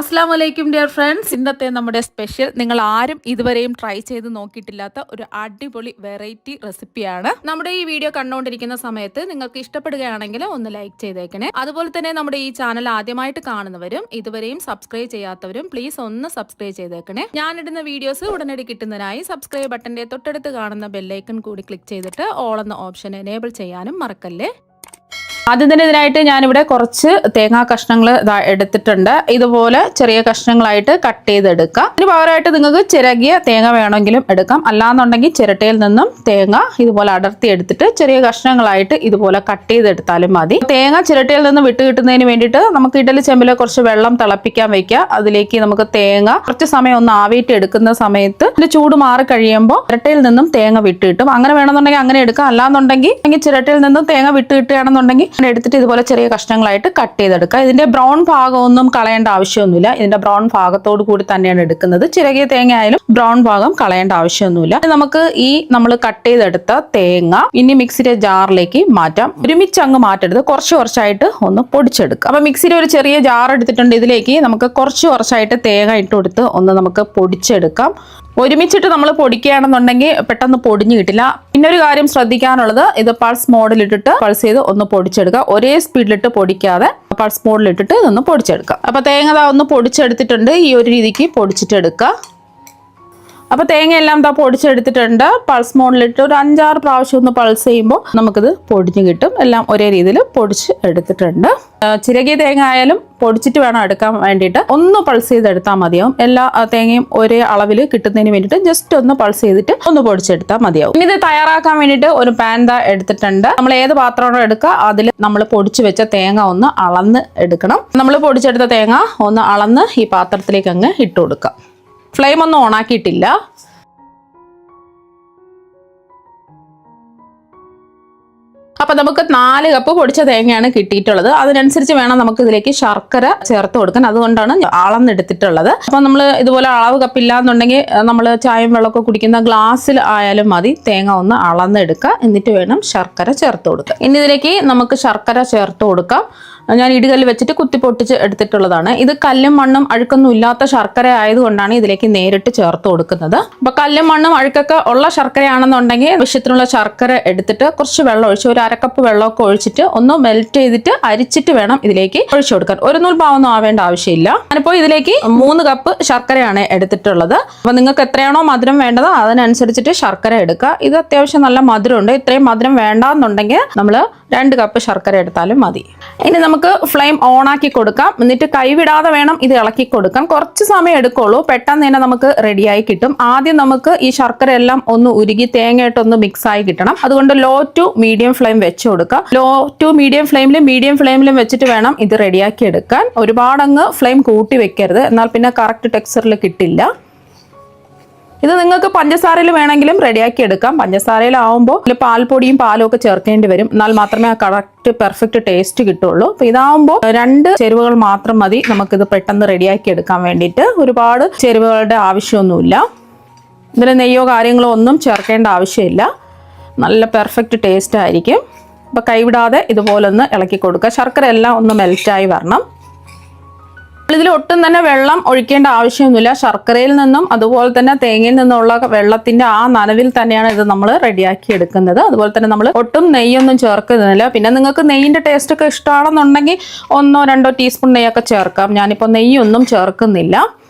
അസ്സലാമലൈക്കും dear friends. ഇന്നത്തെ നമ്മുടെ സ്പെഷ്യൽ നിങ്ങൾ ആരും ഇതുവരെയും ട്രൈ ചെയ്ത് നോക്കിയിട്ടില്ലാത്ത ഒരു അടിപൊളി വെറൈറ്റി റെസിപ്പിയാണ്. നമ്മുടെ ഈ വീഡിയോ കണ്ടുകൊണ്ടിരിക്കുന്ന സമയത്ത് നിങ്ങൾക്ക് ഇഷ്ടപ്പെടുകയാണെങ്കിൽ ഒന്ന് ലൈക്ക് ചെയ്തേക്കണേ. അതുപോലെ തന്നെ നമ്മുടെ ഈ ചാനൽ ആദ്യമായിട്ട് കാണുന്നവരും ഇതുവരെയും സബ്സ്ക്രൈബ് ചെയ്യാത്തവരും പ്ലീസ് ഒന്ന് സബ്സ്ക്രൈബ് ചെയ്തേക്കണേ. ഞാനിടുന്ന വീഡിയോസ് ഉടനടി കിട്ടുന്നതിനായി സബ്സ്ക്രൈബ് ബട്ടന്റെ തൊട്ടടുത്ത് കാണുന്ന ബെല്ലൈക്കൺ കൂടി ക്ലിക്ക് ചെയ്തിട്ട് ഓൾ എന്ന ഓപ്ഷൻ എനേബിൾ ചെയ്യാനും മറക്കല്ലേ. ആദ്യം തന്നെ ഇതിനായിട്ട് ഞാനിവിടെ കുറച്ച് തേങ്ങാ കഷ്ണങ്ങൾ എടുത്തിട്ടുണ്ട്. ഇതുപോലെ ചെറിയ കഷ്ണങ്ങളായിട്ട് കട്ട് ചെയ്തെടുക്കാം. ഇതിന് പകരമായിട്ട് നിങ്ങൾക്ക് ചിരകിയ തേങ്ങ വേണമെങ്കിലും എടുക്കാം. അല്ലാന്നുണ്ടെങ്കിൽ ചിരട്ടയിൽ നിന്നും തേങ്ങ ഇതുപോലെ അടർത്തി എടുത്തിട്ട് ചെറിയ കഷ്ണങ്ങളായിട്ട് ഇതുപോലെ കട്ട് ചെയ്തെടുത്താലും മതി. തേങ്ങ ചിരട്ടയിൽ നിന്ന് വിട്ട് കിട്ടുന്നതിന് വേണ്ടിയിട്ട് നമുക്ക് ഇഡലി ചെമ്പിൽ കുറച്ച് വെള്ളം തിളപ്പിക്കാൻ വെക്കാം. അതിലേക്ക് നമുക്ക് തേങ്ങ കുറച്ച് സമയം ഒന്ന് ആവിയിട്ട് എടുക്കുന്ന സമയത്ത് ഇതിന്റെ ചൂട് മാറി കഴിയുമ്പോൾ ചിരട്ടയിൽ നിന്നും തേങ്ങ വിട്ട് കിട്ടും. അങ്ങനെ വേണമെന്നുണ്ടെങ്കിൽ അങ്ങനെ എടുക്കാം. അല്ലാന്നുണ്ടെങ്കിൽ ചിരട്ടയിൽ നിന്നും തേങ്ങ വിട്ട് കിട്ടുകയാണെന്നുണ്ടെങ്കിൽ എടുത്തിട്ട് ഇതുപോലെ ചെറിയ കഷ്ണങ്ങളായിട്ട് കട്ട് ചെയ്തെടുക്കുക. ഇതിന്റെ ബ്രൗൺ ഭാഗമൊന്നും കളയേണ്ട ആവശ്യമൊന്നുമില്ല. ഇതിന്റെ ബ്രൗൺ ഭാഗത്തോട് കൂടി തന്നെയാണ് എടുക്കുന്നത്. ചിരകിയ തേങ്ങ ആയാലും ബ്രൗൺ ഭാഗം കളയേണ്ട ആവശ്യമൊന്നുമില്ല. നമുക്ക് ഈ നമ്മൾ കട്ട് ചെയ്തെടുത്ത തേങ്ങ ഇനി മിക്സിയുടെ ജാറിലേക്ക് മാറ്റാം. ഒരുമിച്ച് അങ്ങ് മാറ്റരുത്, കുറച്ച് കുറച്ചായിട്ട് ഒന്ന് പൊടിച്ചെടുക്കുക. അപ്പൊ മിക്സിയുടെ ഒരു ചെറിയ ജാർ എടുത്തിട്ടുണ്ട്. ഇതിലേക്ക് നമുക്ക് കുറച്ച് കുറച്ചായിട്ട് തേങ്ങ ഇട്ട് കൊടുത്ത് ഒന്ന് നമുക്ക് പൊടിച്ചെടുക്കാം. ഒരുമിച്ചിട്ട് നമ്മൾ പൊടിക്കുകയാണെന്നുണ്ടെങ്കിൽ പെട്ടെന്ന് പൊടിഞ്ഞു കിട്ടില്ല. പിന്നെ ഒരു കാര്യം ശ്രദ്ധിക്കാനുള്ളത്, ഇത് പൾസ് മോഡിലിട്ടിട്ട് പൾസ് ചെയ്ത് ഒന്ന് പൊടിച്ചെടുക്കുക. ഒരേ സ്പീഡിലിട്ട് പൊടിക്കാതെ പൾസ് മോഡിലിട്ടിട്ട് ഇതൊന്ന് പൊടിച്ചെടുക്കുക. അപ്പൊ തേങ്ങ ഒന്ന് പൊടിച്ചെടുത്തിട്ടുണ്ട്. ഈ ഒരു രീതിക്ക് പൊടിച്ചിട്ടെടുക്കുക. അപ്പോൾ തേങ്ങയെല്ലാം പൊടിച്ചെടുത്തിട്ടുണ്ട്. പൾസ് മോഡിലിട്ട് ഒരു 5-6 പ്രാവശ്യം ഒന്ന് പൾസ് ചെയ്യുമ്പോൾ നമുക്കിത് പൊടിഞ്ഞ് കിട്ടും. എല്ലാം ഒരേ രീതിയിൽ പൊടിച്ച് എടുത്തിട്ടുണ്ട്. ചിരകിയ തേങ്ങ ആയാലും പൊടിച്ചിട്ട് വേണം എടുക്കാൻ വേണ്ടിയിട്ട്. ഒന്ന് പൾസ് ചെയ്തെടുത്താൽ മതിയാവും. എല്ലാ തേങ്ങയും ഒരേ അളവിൽ കിട്ടുന്നതിന് വേണ്ടിയിട്ട് ജസ്റ്റ് ഒന്ന് പൾസ് ചെയ്തിട്ട് ഒന്ന് പൊടിച്ചെടുത്താൽ മതിയാവും. ഇനി ഇത് തയ്യാറാക്കാൻ വേണ്ടിയിട്ട് ഒരു പാൻ എടുത്തിട്ടുണ്ട്. നമ്മൾ ഏത് പാത്രമാണോ എടുക്കുക അതിൽ നമ്മൾ പൊടിച്ച് വെച്ച തേങ്ങ ഒന്ന് അളന്ന് എടുക്കണം. നമ്മൾ പൊടിച്ചെടുത്ത തേങ്ങ ഒന്ന് അളന്ന് ഈ പാത്രത്തിലേക്ക് അങ്ങ് ഇട്ട് കൊടുക്കാം. ഫ്ലെയിം ഒന്നും ഓണാക്കിയിട്ടില്ല. അപ്പൊ നമുക്ക് 4 കപ്പ് പൊടിച്ച തേങ്ങയാണ് കിട്ടിയിട്ടുള്ളത്. അതിനനുസരിച്ച് വേണം നമുക്ക് ഇതിലേക്ക് ശർക്കര ചേർത്ത് കൊടുക്കാൻ. അതുകൊണ്ടാണ് അളന്നെടുത്തിട്ടുള്ളത്. അപ്പൊ നമ്മൾ ഇതുപോലെ അളവ് കപ്പില്ലാന്നുണ്ടെങ്കിൽ നമ്മൾ ചായയും വെള്ളമൊക്കെ കുടിക്കുന്ന ഗ്ലാസ്സിൽ ആയാലും മതി. തേങ്ങ ഒന്ന് അളന്നെടുക്കുക. എന്നിട്ട് വേണം ശർക്കര ചേർത്ത് കൊടുക്കുക. ഇനി ഇതിലേക്ക് നമുക്ക് ശർക്കര ചേർത്ത് കൊടുക്കാം. ഞാൻ ഇടുകല്ല് വെച്ചിട്ട് കുത്തി പൊട്ടിച്ച് എടുത്തിട്ടുള്ളതാണ്. ഇത് കല്ലും മണ്ണും അഴുക്കൊന്നും ഇല്ലാത്ത ശർക്കര ആയതുകൊണ്ടാണ് ഇതിലേക്ക് നേരിട്ട് ചേർത്ത് കൊടുക്കുന്നത്. അപ്പൊ കല്ലും മണ്ണും അഴുക്കൊക്കെ ഉള്ള ശർക്കരയാണെന്നുണ്ടെങ്കിൽ ആവശ്യത്തിനുള്ള ശർക്കര എടുത്തിട്ട് കുറച്ച് വെള്ളം ഒഴിച്ച് ഒരു 1/2 കപ്പ് വെള്ളമൊക്കെ ഒഴിച്ചിട്ട് ഒന്ന് മെൽറ്റ് ചെയ്തിട്ട് അരിച്ചിട്ട് വേണം ഇതിലേക്ക് ഒഴിച്ചു കൊടുക്കാൻ. ഒരു നൂൽപാവൊന്നും ആവേണ്ട ആവശ്യമില്ല. ഞാനിപ്പോൾ ഇതിലേക്ക് 3 കപ്പ് ശർക്കരയാണ് എടുത്തിട്ടുള്ളത്. അപ്പൊ നിങ്ങൾക്ക് എത്രയാണോ മധുരം വേണ്ടത് അതിനനുസരിച്ചിട്ട് ശർക്കര എടുക്കുക. ഇത് അത്യാവശ്യം നല്ല മധുരമുണ്ട്. ഇത്രയും മധുരം വേണ്ടാന്നുണ്ടെങ്കിൽ നമ്മൾ 2 കപ്പ് ശർക്കര എടുത്താലും മതി. ഇനി നമുക്ക് ഫ്ലെയിം ഓൺ ആക്കി കൊടുക്കാം. എന്നിട്ട് കൈവിടാതെ വേണം ഇത് ഇളക്കി കൊടുക്കാൻ. കുറച്ച് സമയം എടുക്കുള്ളൂ. പെട്ടെന്ന് തന്നെ നമുക്ക് റെഡിയായി കിട്ടും. ആദ്യം നമുക്ക് ഈ ശർക്കര എല്ലാം ഒന്ന് ഉരുകി തേങ്ങയായിട്ടൊന്ന് മിക്സ് ആയി കിട്ടണം. അതുകൊണ്ട് ലോ ടു മീഡിയം ഫ്ലെയിം വെച്ച് കൊടുക്കാം. ലോ ടു മീഡിയം ഫ്ലെയിമിലും വെച്ചിട്ട് വേണം ഇത് റെഡിയാക്കി എടുക്കാൻ. ഒരുപാടങ്ങ് ഫ്ലെയിം കൂട്ടി വെക്കരുത്, എന്നാൽ പിന്നെ കറക്റ്റ് ടെക്സ്ചറിൽ കിട്ടില്ല. ഇത് നിങ്ങൾക്ക് പഞ്ചസാരയിൽ വേണമെങ്കിലും റെഡിയാക്കി എടുക്കാം. പഞ്ചസാരയിലാവുമ്പോൾ പാൽപ്പൊടിയും പാലും ഒക്കെ ചേർക്കേണ്ടി വരും. എന്നാൽ മാത്രമേ ആ കറക്റ്റ് പെർഫെക്റ്റ് ടേസ്റ്റ് കിട്ടുള്ളൂ. അപ്പോൾ ഇതാവുമ്പോൾ 2 ചേരുവകൾ മാത്രം മതി നമുക്കിത് പെട്ടെന്ന് റെഡിയാക്കി എടുക്കാൻ വേണ്ടിയിട്ട്. ഒരുപാട് ചേരുവകളുടെ ആവശ്യമൊന്നുമില്ല. ഇതിൽ നെയ്യോ കാര്യങ്ങളോ ഒന്നും ചേർക്കേണ്ട ആവശ്യമില്ല. നല്ല പെർഫെക്റ്റ് ടേസ്റ്റ് ആയിരിക്കും. അപ്പോൾ കൈവിടാതെ ഇതുപോലൊന്ന് ഇളക്കി കൊടുക്കുക. ശർക്കര എല്ലാം ഒന്ന് മെൽറ്റായി വരണം. ഇതിൽ ഒട്ടും തന്നെ വെള്ളം ഒഴിക്കേണ്ട ആവശ്യമൊന്നുമില്ല. ശർക്കരയിൽ നിന്നും അതുപോലെ തന്നെ തേങ്ങയിൽ നിന്നുള്ള വെള്ളത്തിന്റെ ആ നനവിൽ തന്നെയാണ് ഇത് നമ്മൾ റെഡിയാക്കി എടുക്കുന്നത്. അതുപോലെ തന്നെ നമ്മൾ ഒട്ടും നെയ്യൊന്നും ചേർക്കുന്നില്ല. പിന്നെ നിങ്ങൾക്ക് നെയ്യിന്റെ ടേസ്റ്റ് ഒക്കെ ഇഷ്ടമാണെന്നുണ്ടെങ്കിൽ 1-2 ടീസ്പൂൺ നെയ്യൊക്കെ ചേർക്കാം. ഞാനിപ്പോൾ നെയ്യൊന്നും ചേർക്കുന്നില്ല.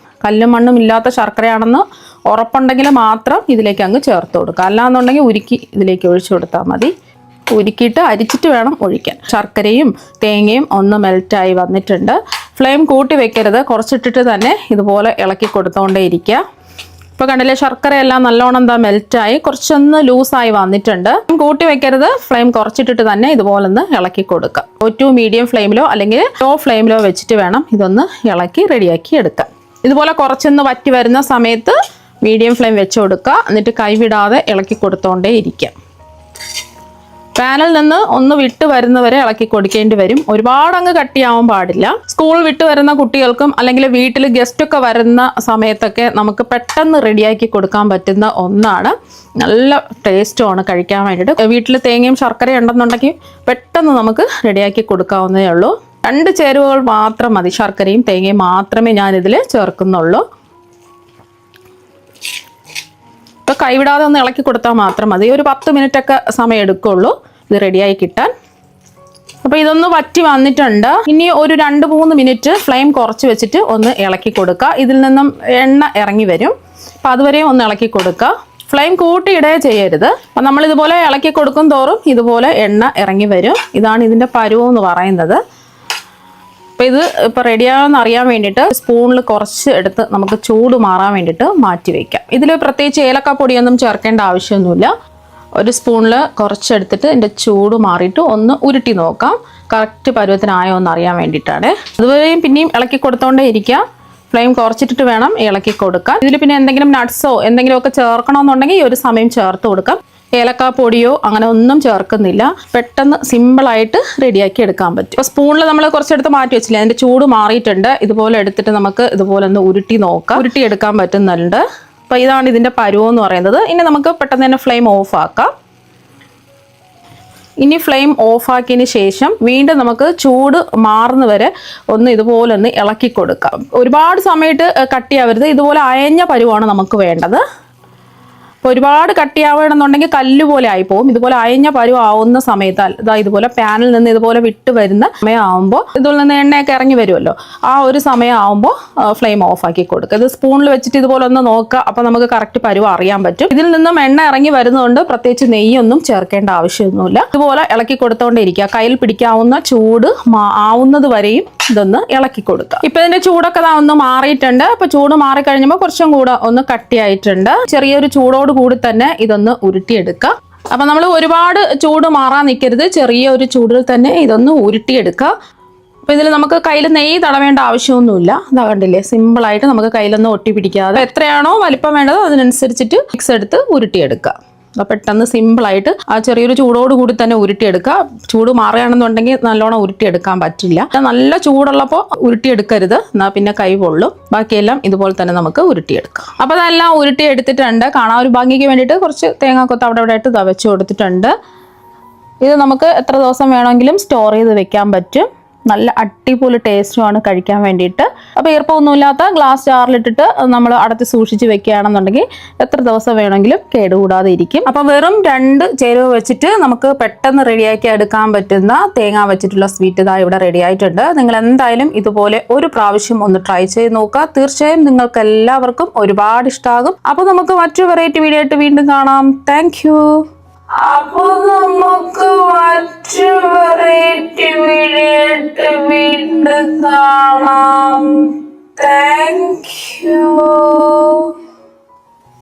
കല്ലും മണ്ണും ഇല്ലാത്ത ശർക്കരയാണെന്ന് ഉറപ്പുണ്ടെങ്കിൽ മാത്രം ഇതിലേക്ക് അങ്ങ് ചേർത്ത് കൊടുക്കുക. അല്ലാന്നുണ്ടെങ്കിൽ ഉരുക്കി ഇതിലേക്ക് ഒഴിച്ചു കൊടുത്താൽ മതി. ഉരുക്കിയിട്ട് അരിച്ചിട്ട് വേണം ഒഴിക്കാൻ. ശർക്കരയും തേങ്ങയും ഒന്ന് മെൽറ്റായി വന്നിട്ടുണ്ട്. ഫ്ലെയിം കൂട്ടി വെക്കരുത്, കുറച്ചിട്ടിട്ട് തന്നെ ഇതുപോലെ ഇളക്കി കൊടുത്തുകൊണ്ടേ ഇരിക്കുക. ഇപ്പോൾ കണ്ടില്ലേ, ശർക്കര എല്ലാം നല്ലോണം മെൽറ്റായി കുറച്ചൊന്ന് ലൂസായി വന്നിട്ടുണ്ട്. കൂട്ടി വെക്കരുത്, ഫ്ലെയിം കുറച്ചിട്ടിട്ട് തന്നെ ഇതുപോലെ ഒന്ന് ഇളക്കി കൊടുക്കുക. ടു മീഡിയം ഫ്ലെയിമിലോ അല്ലെങ്കിൽ ലോ ഫ്ലെയിമിലോ വെച്ചിട്ട് വേണം ഇതൊന്ന് ഇളക്കി റെഡിയാക്കി എടുക്കാം. ഇതുപോലെ കുറച്ചൊന്ന് വറ്റി വരുന്ന സമയത്ത് മീഡിയം ഫ്ലെയിം വെച്ച് കൊടുക്കുക. എന്നിട്ട് കൈവിടാതെ ഇളക്കി കൊടുത്തുകൊണ്ടേ ഇരിക്കാം. പാനിൽ നിന്ന് ഒന്ന് വിട്ട് വരുന്നവരെ ഇളക്കി കൊടുക്കേണ്ടി വരും. ഒരുപാട് അങ്ങ് കട്ടിയാവാൻ പാടില്ല. സ്കൂൾ വിട്ട് വരുന്ന കുട്ടികൾക്കും അല്ലെങ്കിൽ വീട്ടിൽ ഗസ്റ്റ് ഒക്കെ വരുന്ന സമയത്തൊക്കെ നമുക്ക് പെട്ടെന്ന് റെഡിയാക്കി കൊടുക്കാൻ പറ്റുന്ന ഒന്നാണ്. നല്ല ടേസ്റ്റുമാണ് കഴിക്കാൻ വേണ്ടിയിട്ട്. വീട്ടിൽ തേങ്ങയും ശർക്കരയും ഉണ്ടെന്നുണ്ടെങ്കിൽ പെട്ടെന്ന് നമുക്ക് റെഡിയാക്കി കൊടുക്കാവുന്നതേ ഉള്ളൂ. 2 ചേരുവകൾ മാത്രം മതി, ശർക്കരയും തേങ്ങയും മാത്രമേ ഞാനിതിൽ ചേർക്കുന്നുള്ളൂ. ഇപ്പോൾ കൈവിടാതെ ഒന്ന് ഇളക്കി കൊടുത്താൽ മാത്രം മതി. ഒരു 10 മിനിറ്റൊക്കെ സമയം എടുക്കുള്ളൂ ഇത് റെഡിയായി കിട്ടാൻ. അപ്പോൾ ഇതൊന്ന് വറ്റി വന്നിട്ടുണ്ട്. ഇനി ഒരു 2-3 മിനിറ്റ് ഫ്ലെയിം കുറച്ച് വെച്ചിട്ട് ഒന്ന് ഇളക്കി കൊടുക്കുക. ഇതിൽ നിന്നും എണ്ണ ഇറങ്ങി വരും. അപ്പം അതുവരെയും ഒന്ന് ഇളക്കി കൊടുക്കുക. ഫ്ലെയിം കൂട്ടിയിടേ ചെയ്യരുത്. അപ്പം നമ്മൾ ഇതുപോലെ ഇളക്കി കൊടുക്കും തോറും ഇതുപോലെ എണ്ണ ഇറങ്ങി വരും. ഇതാണ് ഇതിൻ്റെ പരുവം എന്ന് പറയുന്നത്. അപ്പോൾ ഇത് ഇപ്പോൾ റെഡിയാകുമെന്ന് അറിയാൻ വേണ്ടിയിട്ട് സ്പൂണിൽ കുറച്ച് എടുത്ത് നമുക്ക് ചൂട് മാറാൻ വേണ്ടിയിട്ട് മാറ്റി വയ്ക്കാം. ഇതിൽ പ്രത്യേകിച്ച് ഏലക്കാപ്പൊടിയൊന്നും ചേർക്കേണ്ട ആവശ്യമൊന്നുമില്ല. ഒരു സ്പൂണിൽ കുറച്ചെടുത്തിട്ട് ഇതിൻ്റെ ചൂട് മാറിയിട്ട് ഒന്ന് ഉരുട്ടി നോക്കാം, കറക്റ്റ് പരുവത്തിനായോ എന്ന് അറിയാൻ വേണ്ടിയിട്ടാണ്. അതുവരെയും പിന്നെയും ഇളക്കി കൊടുത്തോണ്ടേ ഇരിക്കാം. ഫ്ലെയിം കുറച്ചിട്ടിട്ട് വേണം ഇളക്കി കൊടുക്കാൻ. ഇതിൽ പിന്നെ എന്തെങ്കിലും നട്ട്സോ എന്തെങ്കിലുമൊക്കെ ചേർക്കണമെന്നുണ്ടെങ്കിൽ ഈ ഒരു സമയം ചേർത്ത് കൊടുക്കാം. ഏലക്കാപ്പൊടിയോ അങ്ങനെ ഒന്നും ചേർക്കുന്നില്ല. പെട്ടെന്ന് സിമ്പിളായിട്ട് റെഡിയാക്കി എടുക്കാൻ പറ്റും. അപ്പോൾ സ്പൂണിൽ നമ്മൾ കുറച്ചെടുത്ത് മാറ്റി വെച്ചില്ല, അതിൻ്റെ ചൂട് മാറിയിട്ടുണ്ട്. ഇതുപോലെ എടുത്തിട്ട് നമുക്ക് ഇതുപോലെ ഒന്ന് ഉരുട്ടി നോക്കാം, ഉരുട്ടി എടുക്കാൻ പറ്റുന്നുണ്ട്. അപ്പോൾ ഇതാണ് ഇതിൻ്റെ പരുവം എന്ന് പറയുന്നത്. ഇനി നമുക്ക് പെട്ടെന്ന് തന്നെ ഫ്ലെയിം ഓഫ് ആക്കാം. ഇനി ഫ്ലെയിം ഓഫാക്കിയതിന് ശേഷം വീണ്ടും നമുക്ക് ചൂട് മാറുന്ന വരെ ഒന്ന് ഇതുപോലെ ഒന്ന് ഇളക്കി കൊടുക്കാം. ഒരുപാട് സമയത്ത് കട്ടിയാവരുത്, ഇതുപോലെ അയഞ്ഞ പരുവാണ് നമുക്ക് വേണ്ടത്. അപ്പോൾ ഒരുപാട് കട്ടിയാവണമെന്നുണ്ടെങ്കിൽ കല്ല് പോലെ ആയിപ്പോവും. ഇതുപോലെ അയഞ്ഞ പരുവാവുന്ന സമയത്ത് ഇതാ ഇതുപോലെ പാനിൽ നിന്ന് ഇതുപോലെ വിട്ട് വരുന്ന സമയമാകുമ്പോൾ ഇതിൽ നിന്ന് എണ്ണയൊക്കെ ഇറങ്ങി വരുമല്ലോ, ആ ഒരു സമയമാകുമ്പോൾ ഫ്ലെയിം ഓഫാക്കി കൊടുക്കുക. ഇത് സ്പൂണിൽ വെച്ചിട്ട് ഇതുപോലെ ഒന്ന് നോക്കുക. അപ്പോൾ നമുക്ക് കറക്റ്റ് പരുവം അറിയാൻ പറ്റും. ഇതിൽ നിന്നും എണ്ണ ഇറങ്ങി വരുന്നതുകൊണ്ട് പ്രത്യേകിച്ച് നെയ്യൊന്നും ചേർക്കേണ്ട ആവശ്യമൊന്നുമില്ല. ഇതുപോലെ ഇളക്കി കൊടുത്തോണ്ടേ ഇരിക്കുക. കയ്യിൽ പിടിക്കാവുന്ന ചൂട് ആവുന്നത് വരെയും ഇതൊന്ന് ഇളക്കി കൊടുക്കുക. ഇപ്പം ഇതിൻ്റെ ചൂടൊക്കെ ഒന്ന് മാറിയിട്ടുണ്ട്. അപ്പോൾ ചൂട് മാറിക്കഴിഞ്ഞപ്പോൾ കുറച്ചും കൂടെ ഒന്ന് കട്ടിയായിട്ടുണ്ട്. ചെറിയൊരു ചൂടോട് കൂടി തന്നെ ഇതൊന്ന് ഉരുട്ടിയെടുക്കുക. അപ്പം നമ്മൾ ഒരുപാട് ചൂട് മാറാൻ നിൽക്കരുത്, ചെറിയൊരു ചൂടിൽ തന്നെ ഇതൊന്ന് ഉരുട്ടിയെടുക്കുക. അപ്പോൾ ഇതിൽ നമുക്ക് കയ്യിൽ നെയ്യ് തടവേണ്ട ആവശ്യമൊന്നുമില്ല. ഇതാ കണ്ടില്ലേ, സിമ്പിളായിട്ട് നമുക്ക് കയ്യിലൊന്നും ഒട്ടി പിടിക്കാതെ എത്രയാണോ വലിപ്പം വേണ്ടത് അതിനനുസരിച്ചിട്ട് മിക്സ് എടുത്ത് ഉരുട്ടിയെടുക്കുക. പെട്ടെന്ന് സിമ്പിളായിട്ട് ആ ചെറിയൊരു ചൂടോട് കൂടി തന്നെ ഉരുട്ടിയെടുക്കുക. ചൂട് മാറുകയാണെന്നുണ്ടെങ്കിൽ നല്ലോണം ഉരുട്ടിയെടുക്കാൻ പറ്റില്ല. നല്ല ചൂടുള്ളപ്പോൾ ഉരുട്ടിയെടുക്കരുത്, എന്നാൽ പിന്നെ കൈ പൊള്ളും. ബാക്കിയെല്ലാം ഇതുപോലെ തന്നെ നമുക്ക് ഉരുട്ടിയെടുക്കാം. അപ്പോൾ അതെല്ലാം ഉരുട്ടിയെടുത്തിട്ടുണ്ട്. കാണാൻ ഒരു ഭംഗിക്ക് വേണ്ടിയിട്ട് കുറച്ച് തേങ്ങാക്കൊത്ത് അവിടെ ഇവിടെ ആയിട്ട് വെച്ച് കൊടുത്തിട്ടുണ്ട്. ഇത് നമുക്ക് എത്ര ദിവസം വേണമെങ്കിലും സ്റ്റോർ ചെയ്ത് വെക്കാൻ പറ്റും. നല്ല അടിപൊളി ടേസ്റ്റുമാണ് കഴിക്കാൻ വേണ്ടിയിട്ട്. അപ്പോൾ ഈർപ്പമൊന്നുമില്ലാത്ത ഗ്ലാസ് ജാറിലിട്ടിട്ട് നമ്മൾ അടച്ച് സൂക്ഷിച്ച് വെക്കുകയാണെന്നുണ്ടെങ്കിൽ എത്ര ദിവസം വേണമെങ്കിലും കേടുകൂടാതെ ഇരിക്കും. അപ്പോൾ വെറും 2 ചേരുവ വെച്ചിട്ട് നമുക്ക് പെട്ടെന്ന് റെഡിയാക്കി എടുക്കാൻ പറ്റുന്ന തേങ്ങ വെച്ചിട്ടുള്ള സ്വീറ്റ് ഇതാ ഇവിടെ റെഡി ആയിട്ടുണ്ട്. നിങ്ങൾ എന്തായാലും ഇതുപോലെ ഒരു പ്രാവശ്യം ഒന്ന് ട്രൈ ചെയ്ത് നോക്കുക. തീർച്ചയായും നിങ്ങൾക്ക് എല്ലാവർക്കും ഒരുപാട് ഇഷ്ടമാകും. അപ്പോൾ നമുക്ക് മറ്റൊരു വെറൈറ്റി വീഡിയോ ആയിട്ട് വീണ്ടും കാണാം. Thank you. അപ്പോൾ നമുക്ക് മറ്റു വെറൈറ്റി വീഡിയോ വീണ്ടും കാണാം. Thank you.